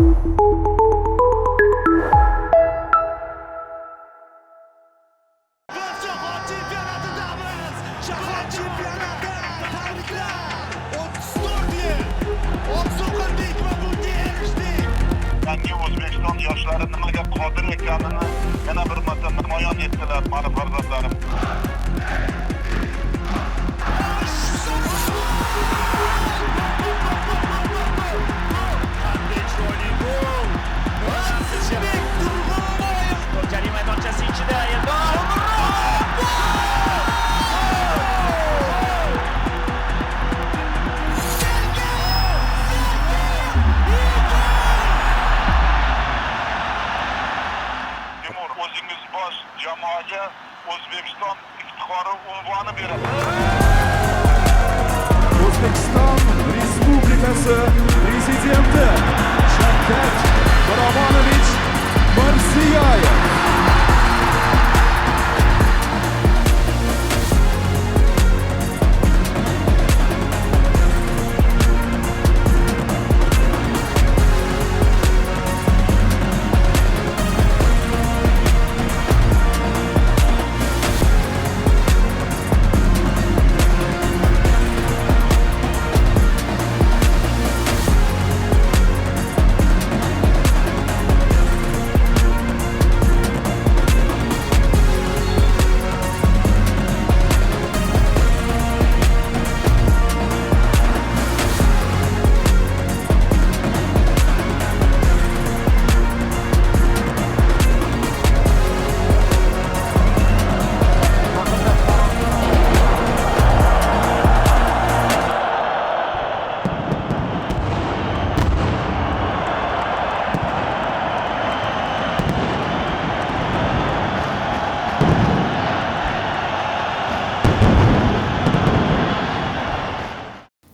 Yangi O'zbekiston yoshlari nimaga qodir ekanini yana bir marta namoyon etdilar mani farzandlarim. Jarima maydonchasi ichida Eldor Timur, o'zingiz bosh jamoaga O'zbekiston iftixori unvoni beradi. O'zbekiston Respublikasi Prezidenti Shavkat Miromonovich Mirziyoyev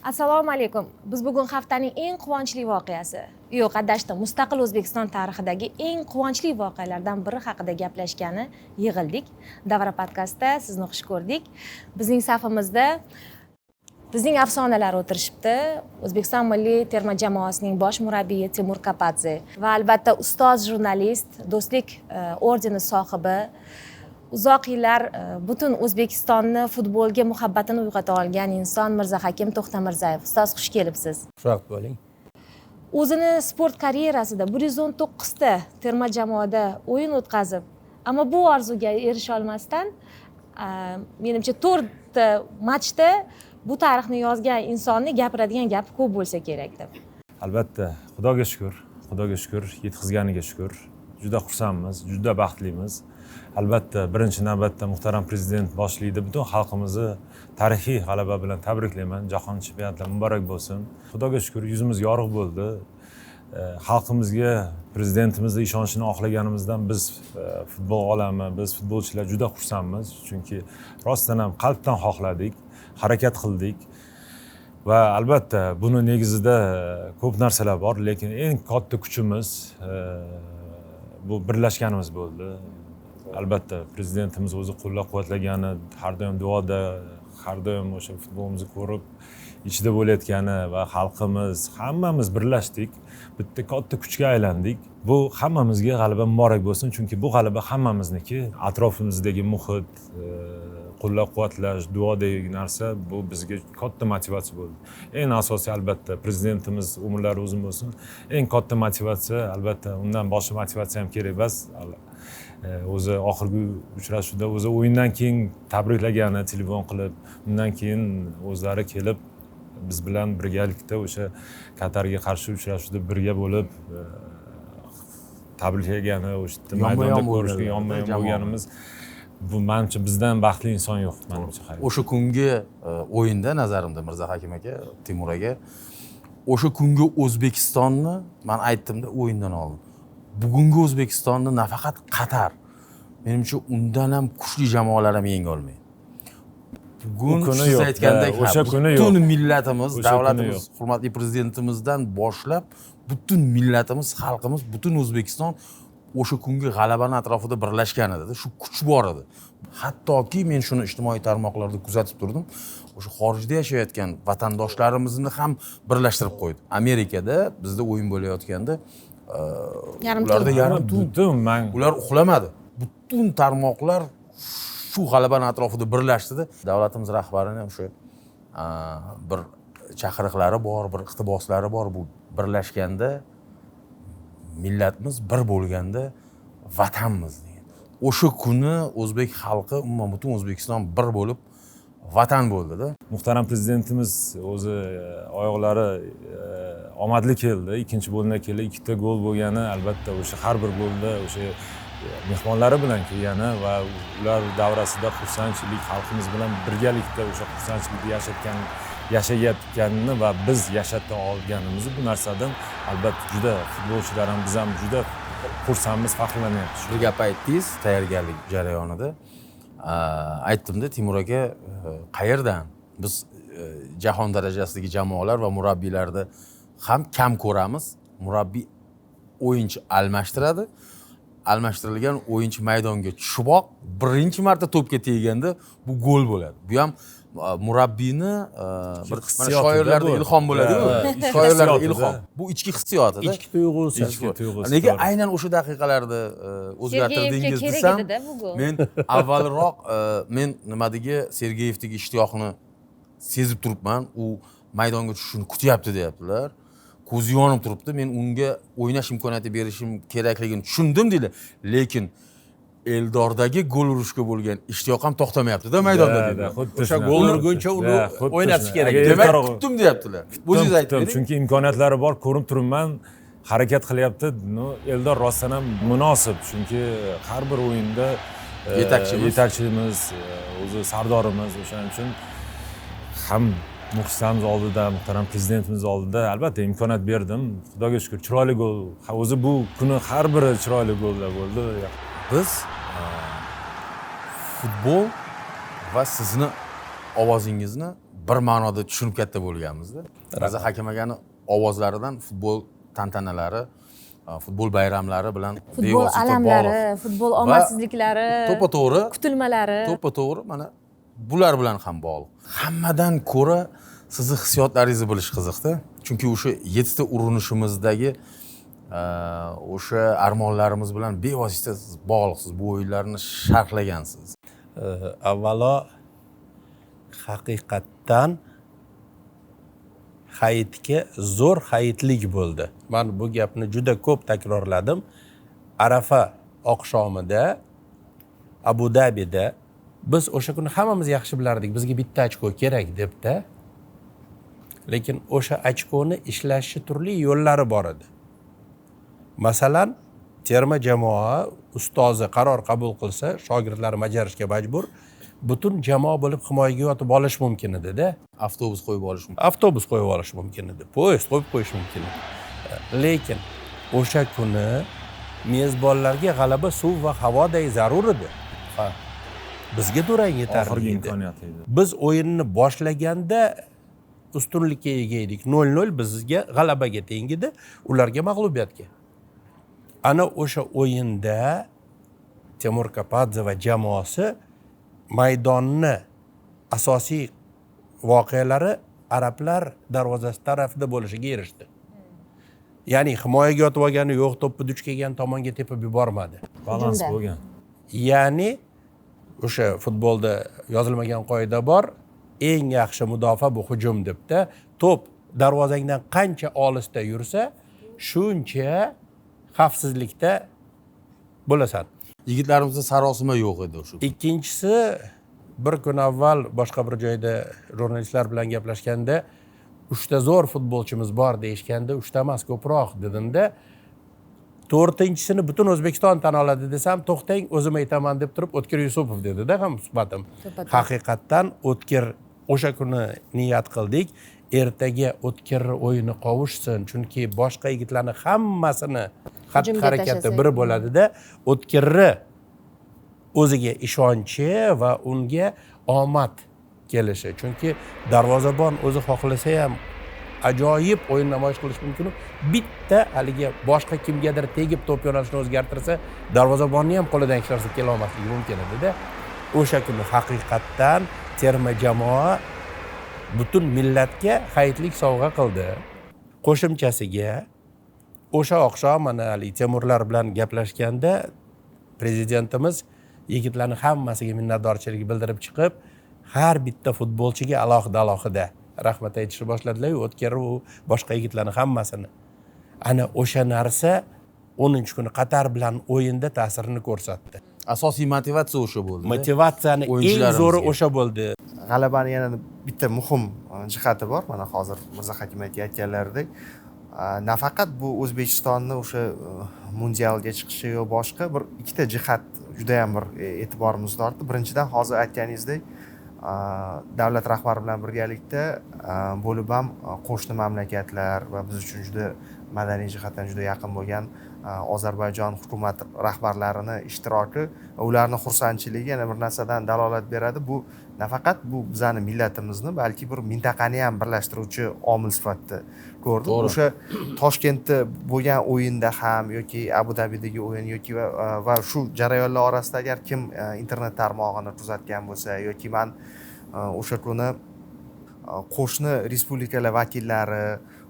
Assalomu alaykum. Biz bugun haftaning eng quvonchli voqeasi, yo'q, adashdim, mustaqil O'zbekiston tarixidagi eng quvonchli voqealardan biri haqida gaplashgani yig'ildik. Davra podkastda sizni xush ko'rdik. Bizning safimizda bizning afsonalar o'tirishibdi. O'zbekiston milliy terma jamoasining bosh murabbiyi Timur Kapadze va albatta ustoz jurnalist, Do'stlik ordeni sohibi, uzoq yillar butun O'zbekistonni futbolga muhabbatini uyg'ota olgan inson Mirzahakim To'xtamirzayev. Ustoz, xush kelibsiz. Xushvaqt bo'ling. O'zini sport karyerasida 119 ta terma jamoada o'yin o'tkazib, ammo bu orzuga erisha olmasdan, menimcha 4 ta matchda bu tarixni yozgan insonni gapiradigan gapi ko'p bo'lsa kerak deb. Albatta, Xudoga shukr, yetkazganiga shukr. Juda xursandmiz, juda baxtlimiz. Albatta, birinchi navbatda muhtaram prezident boshlig'ida butun xalqimizni tarixiy g'alaba bilan tabriklayman. Jahon chempionatlari muborak bo'lsin. Xudoga shukr, yuzimiz yorug' bo'ldi. Xalqimizga prezidentimizning ishonchini oqlaganimizdan biz futbol olami, biz futbolchilar juda xursandmiz. Chunki rostdan ham qalbdan xohladik, harakat qildik. Va albatta, buni negizida ko'p narsalar bor, lekin eng katta kuchimiz bu birlashganimiz bo'ldi. Albatta, prezidentimiz o'zi qo'llab-quvvatlagani, har doim duoda, har doim o'sha futbolimizni ko'rib ichida bo'layotgani va xalqimiz, hammamiz birlashdik, bitta katta kuchga aylandik. Bu hammamizga g'alaba muborak bo'lsin, chunki bu g'alaba hammamizniki. Atrofimizdagi muhit, qo'llab-quvvatlash, duodagi narsa bu bizga katta motivatsiya bo'ldi. Eng asosiy albatta prezidentimiz umrlari uzun bo'lsin. Eng katta motivatsiya albatta undan boshqa motivatsiya ham kerak emas. O'zi oxirgi uchrashuvda o'zi o'yindan keyin tabriklagani telefon qilib, undan keyin o'zlari kelib biz bilan birgalikda o'sha Qatarga qarshi uchrashuvda birga bo'lib tabriklagani, o'sha maydonda ko'rishga yonma-yon bo'lganimiz, bu menimcha bizdan baxtli inson yo'q menimcha. O'sha kungi o'yinda nazarimda Mirzahakim aka, Timur aka, o'sha kungi O'zbekistonni men aytdimda o'yindan oldin. Bugungi O'zbekistonni nafaqat Qatar, menimcha undan ham kuchli jamoalar ham yenga olmaydi. Bugun siz aytgandek, butun millatimiz, davlatimiz, hurmatli prezidentimizdan boshlab butun millatimiz, xalqimiz, butun O'zbekiston o'sha kungi g'alabani atrofida birlashgan edi. Shu kuch bor edi. Hattoki men shuni ijtimoiy tarmoqlarda kuzatib turdim. O'sha xorijda yashayotgan vatandoshlarimizni ham birlashtirib qo'ydi. Amerikada bizda o'yin bo'layotganda Yarim ularda tun. yarim tun. butun man Ular uxlamadi. Butun tarmoqlar shu g'alabani atrofida birlashdida. Davlatimiz rahbarining o'sha bir chaqiriqlari bor, bir iqtiboslari bor. Bu birlashganda millatimiz bir bo'lganda vatanmiz degan. O'sha kuni o'zbek xalqi, umuman butun O'zbekiston bir bo'lib vatan bo'ldida. muhtaram prezidentimiz o'zi oyoqlari omadli keldi. Ikkinchi bo'limda keldi. 2 ta gol bo'lgani albatta o'sha har bir golda o'sha mehmonlari bilan kelgani va ular davrasida xursandchilik xalqimiz bilan birgalikda o'sha xursandchilikni yashayotganini va biz yashata olganimizni bu narsadan albatta juda futbolchilar ham biz ham juda xursandmiz, faxrlanyapmiz. Shu gap aytdingiz tayyorgarlik jarayonida. Aytdim-da Timur aka, qayerdan biz jahon darajasidagi jamoalar va murabbiylarda ham kam ko'ramiz. Murabbiy o'yinchi almashtiradi. Almashtirilgan o'yinchi maydonga tushiboq birinchi marta to'pga teganda bu gol bo'ladi. Bu ham murabbiyni bir shoirlarda ilhom bo'ladi-ku. Shoirlarda ilhom. Bu ichki hissiyotida. Ichki tuyg'usi. Nega aynan o'sha daqiqalarda o'zgartirdingiz desam, men avvalroq men nimadagi Sergeyevdagi ishtiyoqni sezib turibman. U maydonga tushishini kutyapti deyaptilar. Ko'zi yonib turibdi. Men unga o'ynash imkoniyati berishim kerakligini tushundim deydi. Lekin Eldordagi gol urishga bo'lgan ishtiyoq ham to'xtamayapti-da maydonda deydi. O'sha gol urguncha uni o'ynatish kerak. Demak, kutdim deyaptilar. O'zingiz aytdingiz. Chunki imkoniyatlari bor, ko'rib turibman, harakat qilyapti. Eldor rostdan ham munosib, chunki har bir o'yinda yetakchimiz, o'zi sardorimiz, o'shaning uchun ham muxlislarimiz oldida, muhtaram prezidentimiz oldida albatta imkoniyat berdim. Xudoga shukr, chiroyli gol. O'zi bu kuni har biri chiroyli gollar bo'ldi. Biz futbol va sizni ovozingizni bir ma'noda tushunib katta bo'lganmizda. Raza Hakim akani ovozlaridan futbol tantanalari, futbol bayramlari bilan Futbol alamlari, futbol omadsizliklari, to'ppa-to'g'ri kutilmalari. To'ppa-to'g'ri mana bular bilan ham bog'liq. Hammadan ko'ra sizni hissiyotlaringizni bilish qiziqda. Chunki o'sha 7 ta urinishimizdagi o'sha armonlarimiz bilan bevosita siz bog'liqsiz. Bu o'yinlarni sharhlagansiz. Avvalo haqiqatdan hayitga zo'r hayitlik bo'ldi. Men bu gapni juda ko'p takrorladim. Arafa oqshomida Abu Dabida biz o'sha kuni hammamiz yaxshi bilardik. Bizga bitta ochko kerak debda. Lekin o'sha ochkoni ishlashning turli yo'llari bor edi. Masalan, terma jamoa ustozi qaror qabul qilsa, shogirdlari bajarishga majbur, butun jamoa bo'lib himoyaga yotib olish mumkin edi-da. Avtobus qo'yib olish mumkin. Avtobus qo'yib olish mumkin edi. Poyezd qo'yib qo'yish mumkin edi. Lekin o'sha kuni mezbonlarga g'alaba suv va havoday zarur edi. Bizga durang yetarli Oxirgi edi. imkoniyat edi. Biz o'yinni boshlaganda ustunlikka ega edik. 0-0 bizga g'alabaga teng edi, ularga mag'lubiyatga. Ana o'sha o'yinda Timur Kapadze va jamoasi maydonni asosiy voqealari arablar darvozasi tarafida bo'lishiga erishdi. Ya'ni himoyaga yotib olgani yo'q, to'pni duch kelgan tomonga tepib yubormadi. Balans bo'lgan. Ya'ni o'sha futbolda yozilmagan qoida bor, eng yaxshi mudofaa bu hujum debda. To'p darvozangdan qancha olisda yursa, shuncha xavfsizlikda bo'lasan. Yigitlarimizda sarosima yo'q edi o'sha. Ikkinchisi, bir kun avval boshqa bir joyda jurnalistlar bilan gaplashganda 3 ta zo'r futbolchimiz bor deyishganda, 3 ta emas ko'proq dedimda, 4-chisini butun O'zbekiston tan oladi desam, to'xtang, o'zim aytaman deb turib O'tkir Yusupov dedi-da ham suhbatim. Haqiqatdan O'tkir o'sha kuni niyat qildik, ertaga O'tkir o'yini qovushsin, chunki boshqa yigitlarning hammasini xatti-harakati bir bo'ladi-da, O'tkirni o'ziga ishonchi va unga omad kelishi. Chunki darvozabon o'zi xohlasa ham ajoyib o'yin namoyish qilish mumkin. Bitta haligi boshqa kimgadir tegib to'p yo'nalishini o'zgartirsa, darvozabonni ham qo'lidan hech narsa kela olmasligi mumkin edi-da. O'sha kuni haqiqatdan terma jamoa butun millatga hayitlik sovg'a qildi. Qo'shimchasiga o'sha oqshom mana haligi Temurlar bilan gaplashganda prezidentimiz yigitlarni hammasiga minnatdorchilik bildirib chiqib, har bitta futbolchiga alohida rahmat aytishni boshladilar, O'tkir u boshqa yigitlarni hammasini. Ana o'sha narsa 10-kuni Qatar bilan o'yinda ta'sirini ko'rsatdi. Asosiy motivatsiya o'sha bo'ldi. Motivatsiyani eng zo'ri o'sha bo'ldi. G'alabani yana bitta muhim jihati bor. Mana hozir Mirza Hakim aka aytganlaridek, nafaqat bu O'zbekistonni o'sha mundialga chiqishi yo boshqa bir ikkita jihat juda ham bir e'tiborimizni tortdi. Birinchidan hozir aytganingizdek, davlat rahbari bilan birgalikda bo'lib ham qo'shni mamlakatlar va biz uchun juda madaniy jihatdan juda yaqin bo'lgan Ozarbayjon hukumat rahbarlarini ishtiroki va ularning xursandchiligi yana bir narsadan dalolat beradi. Bu nafaqat bu bizani millatimizni, balki bir mintaqani ham birlashtiruvchi omil sifatida ko'rdim. O'sha Toshkentda bo'lgan o'yinda ham yoki Abu Dabidagi o'yin yoki va shu jarayonlar orasida agar kim internet tarmog'ini kuzatgan bo'lsa yoki men o'sha kuni qo'shni respublikalar vakillari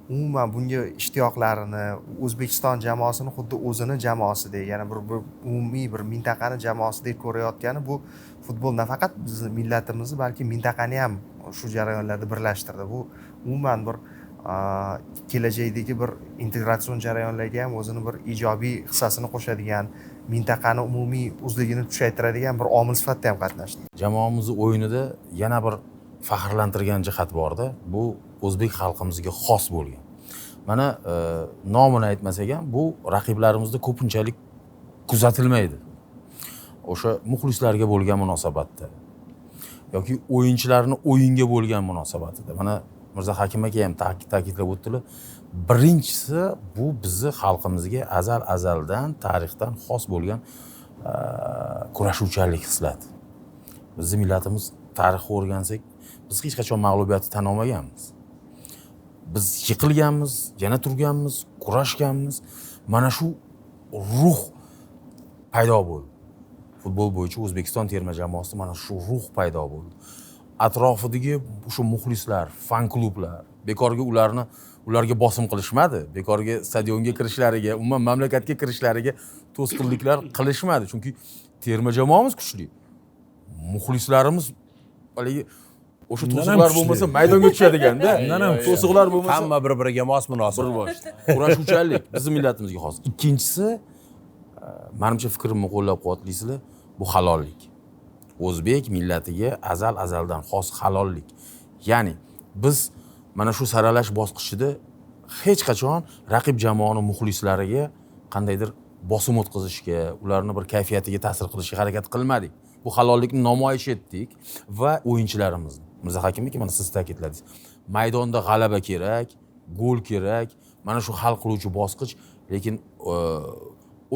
umuman bunga ishtiyoqlarini, O'zbekiston jamoasini xuddi o'zini jamoasidek, yana bir umumiy bir mintaqani jamoasidek ko'rayotgani bu futbol nafaqat bizning millatimizni, balki mintaqani ham shu jarayonlarda birlashtirdi. Bu umuman bir kelajakdagi bir integratsion jarayonlarga ham o'zini bir ijobiy hissasini qo'shadigan, mintaqani umumiy o'zligini kuchaytiradigan bir omil sifatida ham qatnashdi. Jamoamizni o'yinida yana bir faxrlantirgan jihat borda, bu o'zbek xalqimizga xos bo'lgan. Mana nomini aytmasak ham, bu raqiblarimizda ko'pinchalik kuzatilmaydi. O'sha muxlislarga bo'lgan munosabatda yoki o'yinchilarni o'yinga bo'lgan munosabatida. Mana Mirza Hakim aka ham ta'kidlab o'tdilar. Birinchisi bu bizni xalqimizga azaldan, tarixdan xos bo'lgan kurashuvchanlik xislati. Bizning millatimiz tarixni o'rgansak, biz hech qachon mag'lubiyatni tan olmaganmiz. Biz yiqilganmiz, yana turganmiz, kurashganmiz. Mana shu ruh paydo bo'ldi. Futbol bo'yicha O'zbekiston terma jamoasida mana shu ruh paydo bo'ldi. Atrofidagi o'sha muxlislar, fan klublar, bekorga ularga bosim qilishmadi. Bekorga stadionga kirishlariga, umuman mamlakatga kirishlariga to'sqinliklar qilishmadi. Chunki terma jamoamiz kuchli. Muxlislarimiz haligi o'sha to'siqlar bo'lmasa maydonga tushadiganda, to'siqlar bo'lmasa hamma bir-biriga mos munosib. Kurashuvchanlik bizning millatimizga xos. Ikkinchisi, menimcha fikrimni qo'llab-quvvatlaysizlar, bu halollik. O'zbek millatiga azaldan xos halollik. Ya'ni biz mana shu saralash bosqichida hech qachon raqib jamoaning muxlislariga qandaydir bosim o'tkazishga, ularning bir kayfiyatiga ta'sir qilishga harakat qilmadik. Bu halollikni namoyish etdik va o'yinchilarimizni, Mirza Hakim aka, mana siz ta'kidladingiz. Maydonda g'alaba kerak, gol kerak. Mana shu hal qiluvchi bosqich, lekin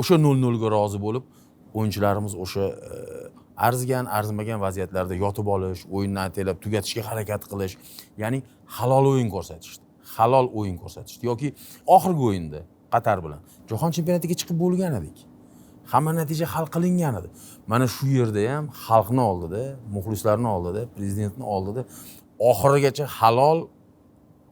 o'sha 0-0 ga rozi bo'lib, o'yinchilarimiz o'sha arzimagan vaziyatlarda yotib olish, o'yinni ataylab tugatishga harakat qilish, ya'ni halol o'yin ko'rsatishdi. Halol o'yin ko'rsatishdi yoki oxirgi o'yinda Qatar bilan Jahon chempionatiga chiqib bo'lgan edik. Hamma natija hal qilingan edi. Mana shu yerda ham xalqni oldida, muxlislarni oldida, prezidentni oldida oxirigacha halol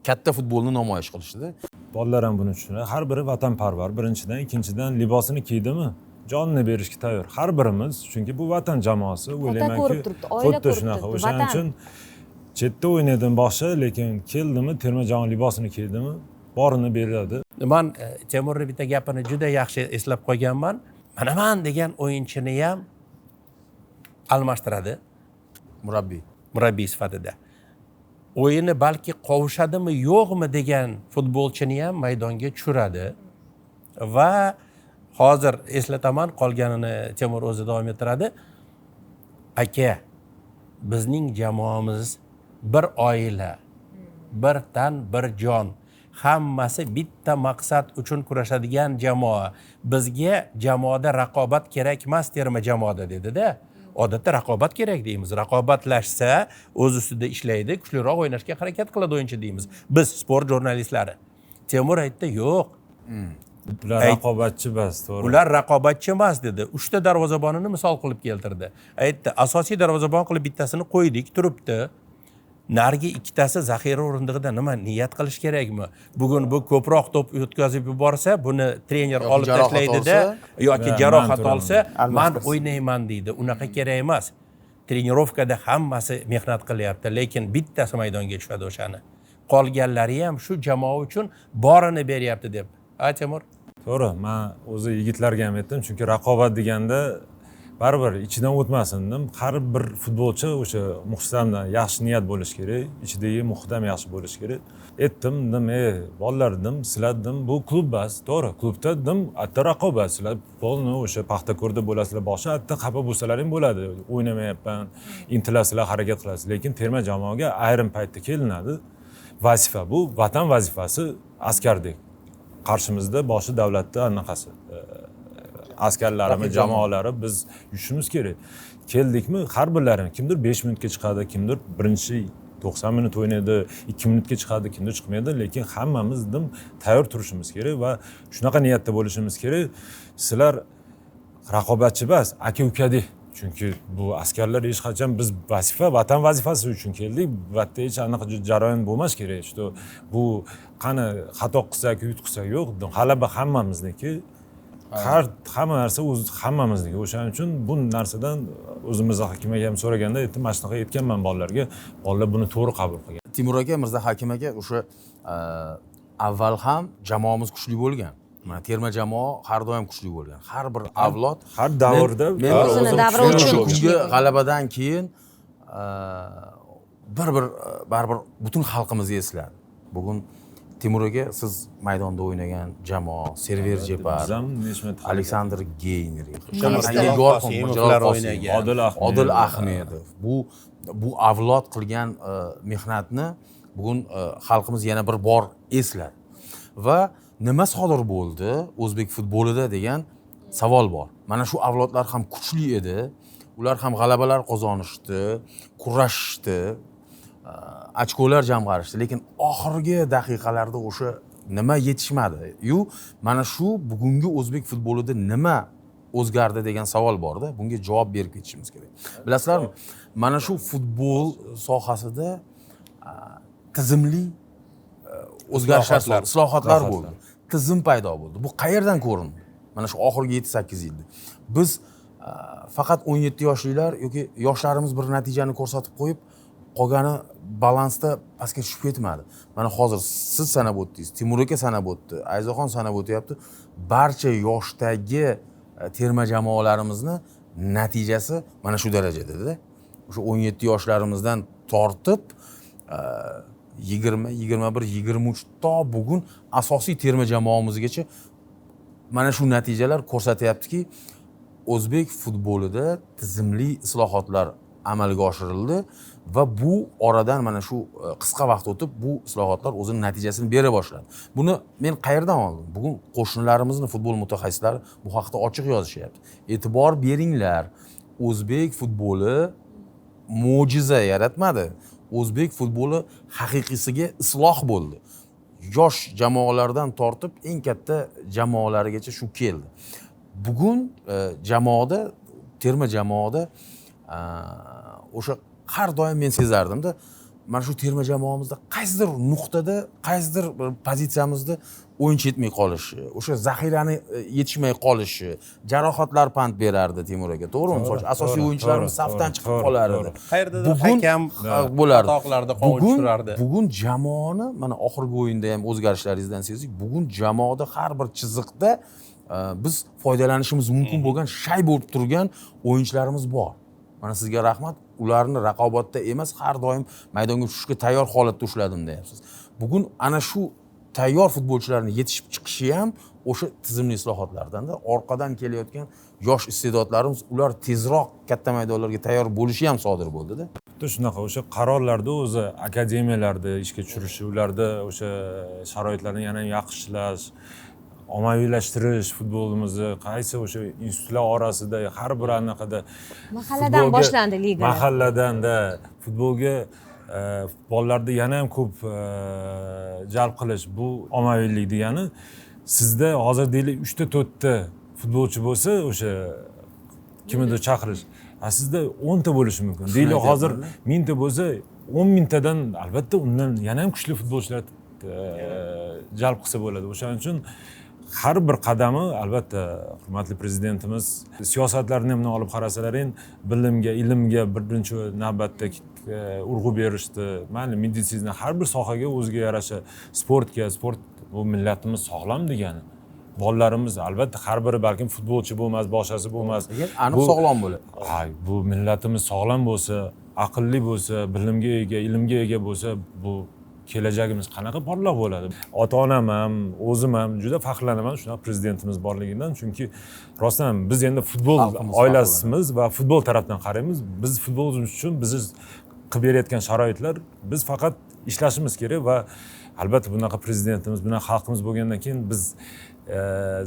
katta futbolni namoyish qilishdi. Bolalar ham buni tushunadi. Har biri vatanparvar. Birinchidan, ikkinchidan libosini kiydimi? Jonini berishga tayyor. Har birimiz, chunki bu vatan jamoasi, o'ylaymanki, xuddi shunaqa. O'shaning uchun chetda o'ynaydim boshqa, lekin keldimi, terma jamoa libosini kiydimi, borini beradi. Men Temurning bitta gapini juda yaxshi eslab qo'yganman. Manaman degan o'yinchini ham almashtiradi murabbiy sifatida. O'yini balki qovushadimi, yo'qmi degan futbolchini ham maydonga tushiradi va hozir eslataman, qolganini Temur o'zi davom ettiradi. Aka, bizning jamoamiz bir oila, bir tan, bir jon. Hammasi bitta maqsad uchun kurashadigan jamoa. Bizga jamoada raqobat kerak emas, terma jamoada dedi-da. Odatda raqobat kerak deymiz. Raqobatlashsa, o'z ustida ishlaydi, kuchliroq o'ynashga harakat qiladi o'yinchi deymiz. Biz sport jurnalistlari. Temur aytdi, yo'q. Ular raqobatchi emas, to'g'ri. Ular raqobatchi emas dedi. 3 ta darvozabonini misol qilib keltirdi. Aytdi, asosiy darvozabon qilib bittasini qo'ydik, turibdi. narigi ikkitasi zaxira o'rindig'ida nima niyat qilish kerakmi? Bugun bu ko'proq to'p o'tkazib yuborsa, buni trener olib jarohat tashlaydida yoki man jarohat turaman. olsa, Almashtirsin. man o'ynayman deydi. Unaqa kerak emas. Trenirovkada hammasi mehnat qilyapti, lekin bittasi maydonga tushadi o'shani. Qolganlari ham shu jamoa uchun borini beryapti deb. Timur? To'g'ri, men o'zi yigitlarga ham aytdim, chunki raqobat deganda baribir ichidan o'tmasin dedim. Har bir futbolchi o'sha muhtamdan yaxshi niyat bo'lishi kerak, ichidagi muhit ham yaxshi bo'lishi kerak. Aytdim, dedim, bolalar dedim, sizlar dedim, bu klub bas, to'g'ri, klubda dedim, atta raqobat, sizlar futbolni o'sha Paxtakorda bo'lasizlar, boshqa atta xafa bo'lsalaring bo'ladi. O'ynamayapman, intilasizlar, harakat qilasiz, lekin terma jamoaga ayrim paytda kelinadi. Vazifa bu, vatan vazifasi askardek. Qarshimizda boshi davlatda anaqasi askarlarimiz, jamoalari biz yutishimiz kerak. Keldikmi, har birlarini kimdir 5 minutga chiqadi, kimdir birinchi 90 minut o'ynaydi, 2 minutga chiqadi, kimdir chiqmaydi, lekin hammamiz dedim tayyor turishimiz kerak va shunaqa niyatda bo'lishimiz kerak. Sizlar raqobatchi emas, aka-ukadek. Chunki bu askarlar hech qachon biz vazifa, vatan vazifasi uchun keldik. Bu yerda hech anaqa jarayon bo'lmas kerak. Что bu qani xato qilsak, yutqizsak yo'q, g'alaba hammamizniki. Hamma narsa o'z hammamizniki. O'shaning uchun bu narsadan o'zimiz Hakim aka ham so'raganda aytdim, mana shunaqa aytganman bolalarga. Bolalar buni to'g'ri qabul qilgan. Timur aka, Mirza Hakim aka o'sha avval ham jamoamiz kuchli bo'lgan. Mana terma jamoa har doim kuchli bo'lgan. Har bir avlod Har davrda men o'zini davri o'sha uchun kungi g'alabadan keyin baribir butun xalqimizga esladi. Bugun Timur aka, siz maydonda o'ynagan jamoa, Server Jepar, Bizam nechta Aleksandr Geynrix, Qosimovlar o'ynagan. Odil Ahmedov. Bu avlod qilgan mehnatni bugun xalqimiz yana bir bor esladi. Va nima sodir bo'ldi o'zbek futbolida degan savol bor. Mana shu avlodlar ham kuchli edi. Ular ham g'alabalar qozonishdi, kurashishdi, ochkolar jamg'arishdi, lekin oxirgi daqiqalarda o'sha nima yetishmadi. Mana shu bugungi o'zbek futbolida nima o'zgardi degan savol borda. Bunga javob berib ketishimiz kerak. Bilasizlarmi? Mana shu futbol sohasida tizimli o'zgarishlar, islohotlar bo'ldi. Tizim paydo bo'ldi. Bu qayerdan ko'rindi? Mana shu oxirgi 7-8 yilda. Biz faqat 17 yoshlilar yoki yoshlarimiz bir natijani ko'rsatib qo'yib, qolgani balansda pastga tushib ketmadi. Mana hozir siz sanab o'tdingiz, Timur aka sanab o'tdi, Ayzoxon sanab o'tyapti. Barcha yoshdagi terma jamoalarimizni natijasi mana shu darajada-da. O'sha 17 yoshlarimizdan tortib 20, 21, 23 to bugun asosiy terma jamoamizgacha mana shu natijalar ko'rsatyaptiki, o'zbek futbolida tizimli islohotlar amalga oshirildi va bu oradan mana shu qisqa vaqt o'tib bu islohotlar o'zining natijasini bera boshladi. Buni men qayerdan oldim? Bugun qo'shnilarimizni futbol mutaxassislari bu haqda ochiq yozishyapti. E'tibor beringlar. O'zbek futboli mo'jiza yaratmadi. O'zbek futboli haqiqiysiga isloh bo'ldi. Yosh jamoalardan tortib eng katta jamoalarigacha shu keldi. Bugun jamoada, terma jamoada o'sha har doim men sezardim-da, mana shu terma jamoamizda qaysidir nuqtada, qaysidir pozitsiyamizda o'yinchi yetmay qolishi, o'sha zaxirani yetishmay qolishi, jarohatlar pand berardi Timur aka, to'g'rimi? Misol uchun asosiy o'yinchilarimiz safdan chiqib qolardi. Qayerdadir hakam bo'lardi. xatolarda qovun tushirardi. Bugun jamoani mana oxirgi o'yinda ham o'zgarishlaringizdan sezdik. Bugun jamoada har bir chiziqda biz foydalanishimiz mumkin bo'lgan shay bo'lib turgan o'yinchilarimiz bor. Mana sizga rahmat. Ularni raqobatda emas, har doim maydonga tushishga tayyor holatda ushladim deyapsiz. Bugun ana shu tayyor futbolchilarning yetishib chiqishi ham o'sha tizimli islohotlardan-da, orqadan kelayotgan yosh iste'dodlarimiz ular tezroq katta maydonlarga tayyor bo'lishi ham sodir bo'ldi-da. Shunaqa o'sha qarorlarda o'zi akademiyalarda ishga tushirishi, ularda o'sha sharoitlarni yana yaxshilash, ommaviylashtirish futbolimizni, qaysi o'sha institutlar orasida har bir anaqada mahalladan boshlandi liga. Mahalladan-da futbolga bolalarda yana ham ko'p jalb qilish, bu ommaviylik degani sizda hozir deylik 3 ta 4 ta futbolchi bo'lsa, o'sha kimnidir chaqirish, sizda 10 ta bo'lishi mumkin. Deylik hozir 1000 ta bo'lsa 10 mingtadan albatta undan yana ham kuchli futbolchilar jalb qilsa bo'ladi. O'shaning uchun har bir qadami albatta hurmatli prezidentimiz siyosatlarini ham olib qarasalaring, bilimga, ilmga birinchi navbatda urg'u berishdi. Mayli meditsina, har bir sohaga o'ziga yarasha sport bu millatimiz sog'lom degani. Bolalarimiz albatta har biri balkim futbolchi bo'lmas, boshqasi bo'lmas. Aniq sog'lom bo'ladi. Bu millatimiz sog'lom bo'lsa, aqlli bo'lsa, bilimga ega, ilmga ega bo'lsa, bu kelajagimiz qanaqa porloq bo'ladi. Ota-onam ham, o'zim ham juda faxrlanaman shunaqa prezidentimiz borligidan, chunki rostdan biz endi futbol oilasimiz va futbol tarafdan qaraymiz. Biz futbolimiz uchun biz qilib berayotgan sharoitlar, biz faqat ishlashimiz kerak va albatta bunaqa prezidentimiz, bunaqa xalqimiz bo'lgandan keyin biz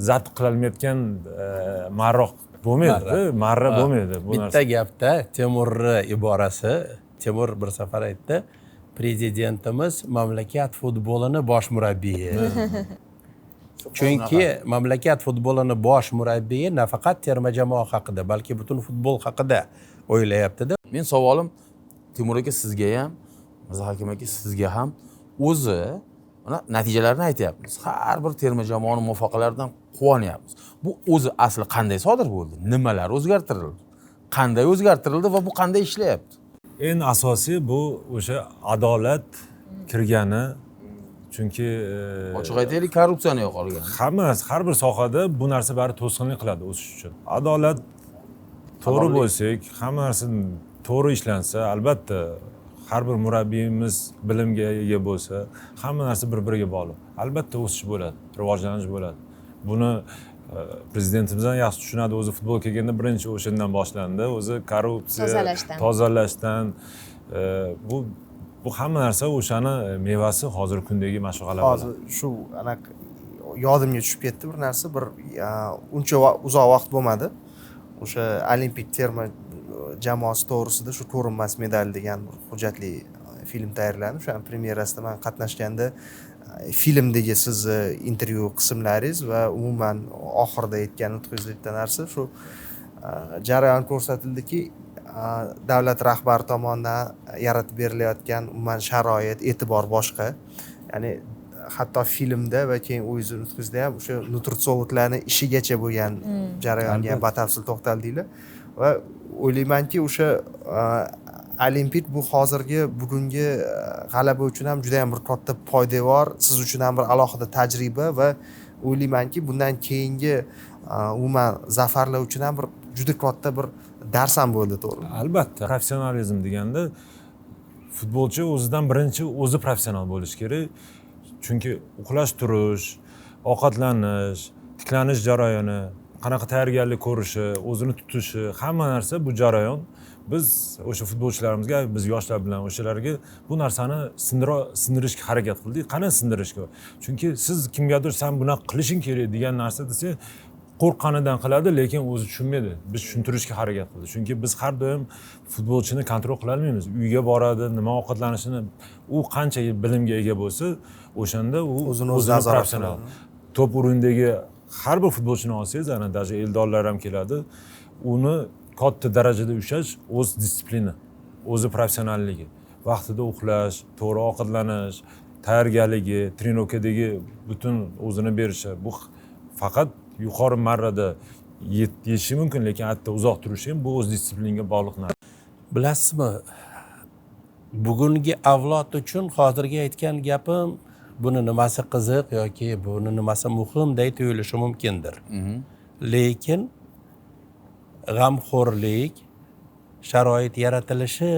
zabt qilolmayotgan marroq bo'lmaydi, marra bo'lmaydi bu narsa. Bitta gapda Temurni iborasi, Temur bir safar aytdi, prezidentimiz mamlakat futbolini bosh murabbiyi. Chunki mamlakat futbolini bosh murabbiyi nafaqat terma jamoa haqida, balki butun futbol haqida o'ylayapti-da. Men savolim Timur aka sizga ham, Mirzahakim aka sizga ham o'zi mana natijalarni aytyapmiz. Har bir terma jamoaning muvaffaqiyatidan quvonyapmiz. Bu o'zi asli qanday sodir bo'ldi? Nimalar o'zgartirildi? Qanday o'zgartirildi va bu qanday ishlayapti? Eng asosiy bu o'sha adolat kirgani. Chunki Ochiq aytaylik, korrupsiyani yo'qolgani. har bir sohada bu narsa bari to'sqinlik qiladi o'sish uchun. Adolat to'g'ri bo'lsak, hamma narsa to'g'ri ishlansa, albatta har bir murabbiyimiz bilimga ega bo'lsa, hamma narsa bir-biriga bog'liq. Albatta o'sish bo'ladi, rivojlanish bo'ladi. Buni prezidentimiz ham yaxshi tushunadi. O'zi futbol kelganda birinchi o'shandan boshlandi. O'zi korrupsiya, tozalashdan bu hamma narsa o'shani mevasi hozirgi kundagi mashg'ulotlar. Hozir shu anaqa yodimga tushib ketdi bir narsa, bir uncha uzoq vaqt bo'lmadi. O'sha olimpik terma jamoasi to'g'risida shu ko'rinmas medal degan bir hujjatli film tayyorlandi. O'sha premyerasida men qatnashganda filmdagi sizni intervyu qismlaringiz va umuman oxirida aytgan nutqingizdan narsa shu jarayon ko'rsatildiki, davlat rahbari tomonidan yaratib berilayotgan umuman sharoit, e'tibor boshqa. Ya'ni hatto filmda va keyin o'zingiz nutqingizda ham o'sha nutritsovutlarning ishigacha bo'lgan jarayonga batafsil to'xtaldinglar va o'ylaymanki o'sha olimpik bu hozirgi bugungi g'alaba uchun ham juda ham bir katta poydevor, siz uchun ham bir alohida tajriba va o'ylaymanki bundan keyingi umuman zafarlar uchun ham bir juda katta bir dars ham bo'ldi, to'g'rimi? Albatta, professionalizm deganda futbolchi o'zidan birinchi o'zi professional bo'lishi kerak. Chunki uxlash turish, ovqatlanish, tiklanish jarayoni, qanaqa tayyorgarlik ko'rishi, o'zini tutishi, hamma narsa bu jarayon. Biz o'sha futbolchilarimizga, biz yoshlar bilan o'shalarga bu narsani sindirishga harakat qildik. Qanday sindirishga? Chunki siz kimgadir sen buni qilishing kerak degan narsa desa, qo'rqqanidan qiladi, lekin o'zi tushunmaydi. Biz tushuntirishga harakat qildik. Chunki biz har doim futbolchini kontrol qila olmaymiz. Uyga boradi, nima ovqatlanishini, u qancha bilimga ega bo'lsa, o'shanda u o'zini professional. Top o'rindagi har bir futbolchini olsangiz, ana даже Eldorlar ham keladi. Uni katta darajada ushlash o'z disiplina, o'zi professionalligi, vaqtida uxlash, to'g'ri ovqatlanish, tayyorgarligi, trenovkadagi butun o'zini berishi. Bu faqat yuqori marrada yetishi mumkin, lekin hatto uzoq turishi ham bu o'z disiplinaga bog'liq narsa. Bilasizmi, bugungi avlod uchun hozirgi aytgan gapim buni nimasi qiziq yoki buni nimasi muhim deb tuyulishi mumkindir. Lekin g'amxo'rlik, sharoit yaratilishi